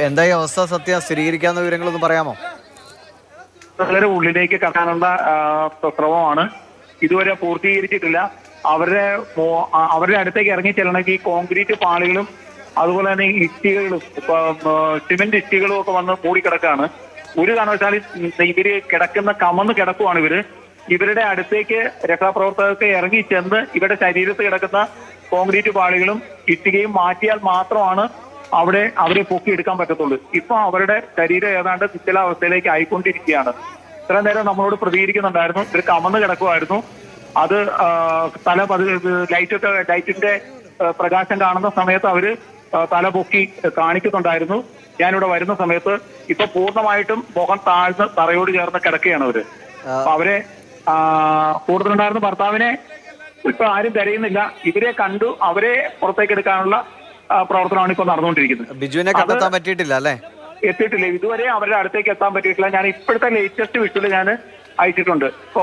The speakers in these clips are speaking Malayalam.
എന്തായി അവസ്ഥ സത്യ സ്ഥിരീകരിക്കാവുന്ന വിവരങ്ങളൊന്നും പറയാമോ? വളരെ ഉള്ളിലേക്ക് കടക്കാനുള്ള ശ്രമമാണ്. ഇതുവരെ പൂർത്തീകരിച്ചിട്ടില്ല. അവരുടെ അടുത്തേക്ക് ഇറങ്ങി ചെല്ലണമെങ്കിൽ കോൺക്രീറ്റ് പാളികളും അതുപോലെ തന്നെ ഇഷ്ടികകളും സിമെന്റ് ഇഷ്ടികളും ഒക്കെ വന്ന് മൂടിക്കിടക്കാണ്. ഒരു കാരണവശാലും ഇവര് കമന്ന് കിടക്കുവാണ് ഇവരുടെ അടുത്തേക്ക് രക്ഷാപ്രവർത്തകർക്ക് ഇറങ്ങി ചെന്ന് ഇവരുടെ ശരീരത്ത് കിടക്കുന്ന കോൺക്രീറ്റ് പാളികളും ഇഷ്ടികയും മാറ്റിയാൽ മാത്രമാണ് അവരെ പൊക്കിയെടുക്കാൻ പറ്റത്തുള്ളൂ. ഇപ്പൊ അവരുടെ ശരീരം ഏതാണ്ട് നിശ്ചലാവസ്ഥയിലേക്ക് ആയിക്കൊണ്ടിരിക്കുകയാണ്. ഇത്രയും നേരം നമ്മളോട് പ്രതികരിക്കുന്നുണ്ടായിരുന്നു. ഇവർ കമന്ന് കിടക്കുമായിരുന്നു. അത് ലൈറ്റിന്റെ പ്രകാശം കാണുന്ന സമയത്ത് അവര് തല പൊക്കി കാണിക്കുന്നുണ്ടായിരുന്നു. ഞാനിവിടെ വരുന്ന സമയത്ത് ഇപ്പൊ പൂർണ്ണമായിട്ടും മുഖം താഴ്ന്ന് തറയോട് ചേർന്ന് കിടക്കുകയാണ് അപ്പൊ അവരെ കൂടുതലുണ്ടായിരുന്ന ഭർത്താവിനെ ഇപ്പൊ ആരും തിരയുന്നില്ല. ഇവരെ കണ്ടു അവരെ പുറത്തേക്ക് എടുക്കാനുള്ള പ്രവർത്തനമാണ് ഇപ്പൊ നടന്നുകൊണ്ടിരിക്കുന്നത്. ബിജുവിനെ കണ്ടെത്താൻ പറ്റിയിട്ടില്ല അല്ലേ? എത്തിയിട്ടില്ല. ഇതുവരെ അവരുടെ അടുത്തേക്ക് എത്താൻ പറ്റിയിട്ടില്ല. ഞാൻ ഇപ്പോഴത്തെ ലേറ്റസ്റ്റ് വിഷ്വല് ഞാൻ അയച്ചിട്ടുണ്ട്. ഇപ്പൊ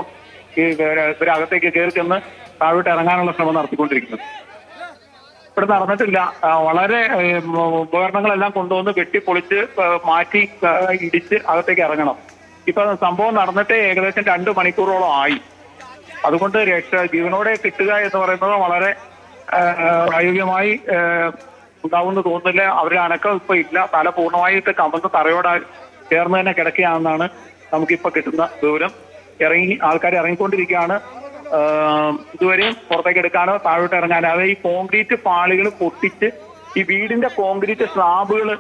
ഇവരകത്തേക്ക് കയറി ചെന്ന് താഴോട്ട് ഇറങ്ങാനുള്ള ശ്രമം നടത്തിക്കൊണ്ടിരിക്കുന്നത്. ഇവിടെ നടന്നിട്ടില്ല. വളരെ ഉപകരണങ്ങളെല്ലാം കൊണ്ടുവന്ന് വെട്ടിപ്പൊളിച്ച് മാറ്റി ഇടിച്ച് അകത്തേക്ക് ഇറങ്ങണം. ഇപ്പൊ സംഭവം നടന്നിട്ട് ഏകദേശം 2 മണിക്കൂറോളം ആയി. അതുകൊണ്ട് ജീവനോടെ കിട്ടുക എന്ന് പറയുന്നത് വളരെ പ്രായോഗികമായി ഉണ്ടാവുമെന്ന് തോന്നുന്നില്ല. അവരുടെ അനക്കം ഇപ്പൊ ഇല്ല. തല പൂർണ്ണമായിട്ട് കമന്ന് തറയോട് ചേർന്ന് തന്നെ കിടക്കുകയാണെന്നാണ് നമുക്കിപ്പോ കിട്ടുന്ന വിവരം. ആൾക്കാർ ഇറങ്ങിക്കൊണ്ടിരിക്കുകയാണ്. ഇതുവരെയും പുറത്തേക്ക് എടുക്കാനോ താഴോട്ട് ഇറങ്ങാനോ. അതായത് ഈ കോൺക്രീറ്റ് പാളികൾ പൊട്ടിച്ച് ഈ വീടിന്റെ കോൺക്രീറ്റ് സ്ലാബുകൾ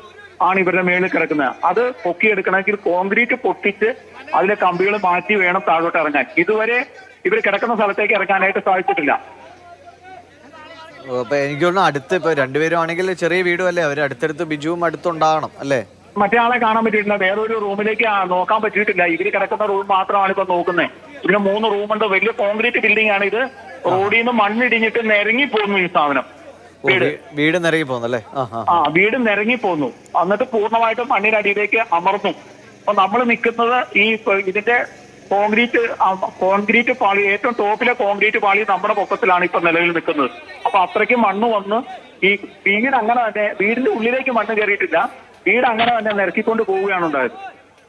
ആണ് ഇവരുടെ മേളിൽ കിടക്കുന്നത്. അത് പൊക്കിയെടുക്കണമെങ്കിൽ കോൺക്രീറ്റ് പൊട്ടിച്ച് അതിലെ കമ്പികൾ മാറ്റി വേണം താഴോട്ട് ഇറങ്ങാൻ. ഇതുവരെ ഇവർ കിടക്കുന്ന സ്ഥലത്തേക്ക് ഇറങ്ങാനായിട്ട് സാധിച്ചിട്ടില്ല. അപ്പൊ എനിക്ക് തോന്നുന്നു അടുത്ത് ഇപ്പൊ രണ്ടുപേരും ആണെങ്കിൽ ചെറിയ വീടും അല്ലേ, അവർ അടുത്തടുത്ത് ബിജുവും അടുത്തുണ്ടാകണം അല്ലേ? മറ്റേ ആളെ കാണാൻ പറ്റിയിട്ടില്ല. വേറൊരു റൂമിലേക്ക് നോക്കാൻ പറ്റിയിട്ടില്ല. ഇവര് കിടക്കുന്ന റൂം മാത്രമാണ് ഇപ്പൊ നോക്കുന്നത്. ഇതിന് 3 റൂമുണ്ട്. വലിയ കോൺക്രീറ്റ് ബിൽഡിംഗ് ആണ് ഇത്. റോഡിൽ നിന്ന് മണ്ണിടിഞ്ഞിട്ട് നിരങ്ങി പോകുന്നു ഈ സാധനം. വീട് നിരങ്ങി പോകുന്നല്ലേ? വീട് നിരങ്ങി പോന്നു. എന്നിട്ട് പൂർണ്ണമായിട്ടും മണ്ണിനടിയിലേക്ക് അമർന്നു. അപ്പൊ നമ്മൾ നിൽക്കുന്നത് ഇതിന്റെ കോൺക്രീറ്റ് പാളി, ഏറ്റവും ടോപ്പിലെ കോൺക്രീറ്റ് പാളി നമ്മുടെ പൊക്കത്തിലാണ് ഇപ്പൊ നിലവിൽ നിൽക്കുന്നത്. അപ്പൊ അത്രയ്ക്ക് മണ്ണ് വന്ന് ഈ വീട് അങ്ങനെ തന്നെ, വീടിന്റെ ഉള്ളിലേക്ക് മണ്ണ് കയറിയിട്ടില്ല. വീട് അങ്ങനെ തന്നെ നിരക്കിക്കൊണ്ട് പോവുകയാണ് ഉണ്ടായത്.